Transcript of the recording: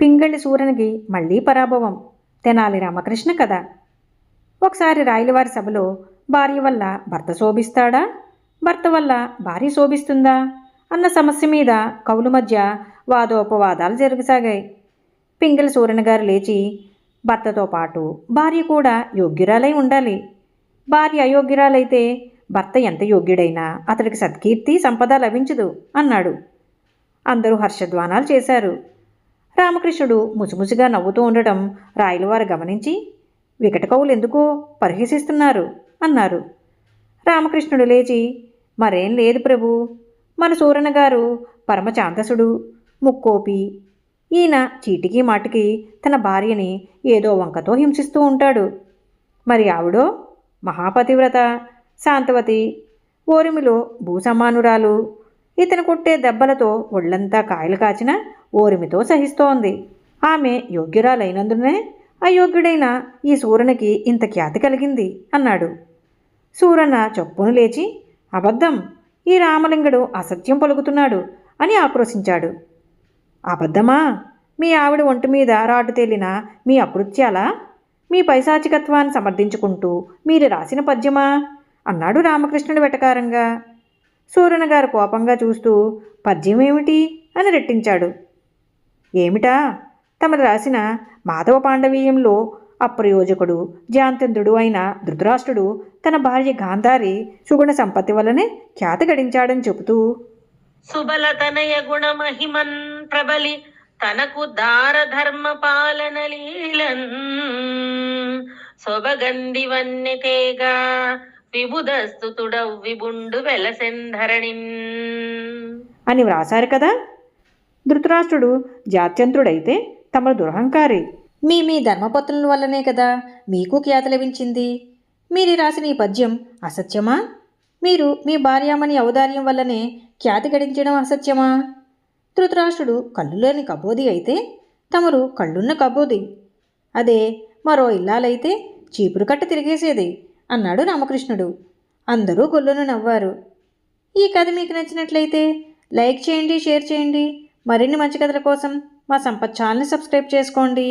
పింగళి సూరనికి మళ్లీ పరాభవం. తెనాలి రామకృష్ణ కథ. ఒకసారి రాయలవారి సభలో భార్య వల్ల భర్త శోభిస్తాడా, భర్త వల్ల భార్య శోభిస్తుందా అన్న సమస్య మీద కవుల మధ్య వాదోపవాదాలు జరగసాగాయి. పింగళి సూరన గారు లేచి, భర్తతో పాటు భార్య కూడా యోగ్యురాలై ఉండాలి. భార్య అయోగ్యురాలైతే భర్త ఎంత యోగ్యుడైనా అతడికి సత్కీర్తి సంపద లభించదు అన్నాడు. అందరూ హర్షధ్వానాలు చేశారు. రామకృష్ణుడు ముసిముసిగా నవ్వుతూ ఉండటం రాయలవారు గమనించి, వికట కవులు ఎందుకో పరిహసిస్తున్నారు అన్నారు. రామకృష్ణుడు లేచి, మరేం లేదు ప్రభు, మన సూరన్న గారు పరమచాంతసుడు, ముక్కోపి. ఈయన చీటికి మాటికి తన భార్యని ఏదో వంకతో హింసిస్తూ ఉంటాడు. మరి ఆవిడో మహాపతివ్రత, శాంతవతి, ఓరిమిలో భూసమానురాలు. ఇతను కొట్టే దెబ్బలతో ఒళ్లంతా కాయలు కాచిన ఓరిమితో సహిస్తోంది. ఆమె యోగ్యురాలైనందునే అయోగ్యుడైన ఈ సూరనికి ఇంత ఖ్యాతి కలిగింది అన్నాడు. సూరన్న చొప్పును లేచి, అబద్ధం, ఈ రామలింగుడు అసత్యం పలుకుతున్నాడు అని ఆక్రోశించాడు. అబద్ధమా? మీ ఆవిడ ఒంటి మీద రాటు తేలిన మీ అకృత్యాలా, మీ పైశాచికత్వాన్ని సమర్థించుకుంటూ మీరు రాసిన పద్యమా అన్నాడు రామకృష్ణుడు వెటకారంగా. సూరన్న గారు కోపంగా చూస్తూ, పద్యమేమిటి అని రెట్టించాడు. ఏమిటా, తమరు రాసిన మాధవ పాండవీయంలో అప్రయోజకుడు జాంతేంద్రుడు అయిన ధృతరాష్ట్రుడు తన భార్య గాంధారి సుగుణ సంపత్తి వల్లనే ఖ్యాతి గడించాడని చెబుతూ, సుబలతనయ గుణమహిమన్ ప్రబలి తనకు దారధర్మ పాలన లీలన్ సొబగందివన్నెతేగా విబుధస్తుతుడవ్ విబుండు వెలసెంధరణిన్ అని వ్రాసారు కదా. ధృతరాష్ట్రుడు జాత్యంత్రుడైతే తమరు దురహంకారి. మీ ధర్మపత్రుల వల్లనే కదా మీకు ఖ్యాతి లభించింది. మీరు రాసిన ఈ పద్యం అసత్యమా? మీరు మీ భార్యామణి ఔదార్యం వల్లనే ఖ్యాతి గడించడం అసత్యమా? ధృతరాష్ట్రుడు కళ్ళులేని కబోది అయితే తమరు కళ్ళున్న కబోది. అదే మరో ఇల్లాలైతే చీపురు కట్ట తిరిగేసేది అన్నాడు రామకృష్ణుడు. అందరూ గొల్లును నవ్వారు. ఈ కథ మీకు నచ్చినట్లయితే లైక్ చేయండి, షేర్ చేయండి. మరిన్ని మంచి కథల కోసం మా సంపత్ ఛానల్ని సబ్స్క్రైబ్ చేసుకోండి.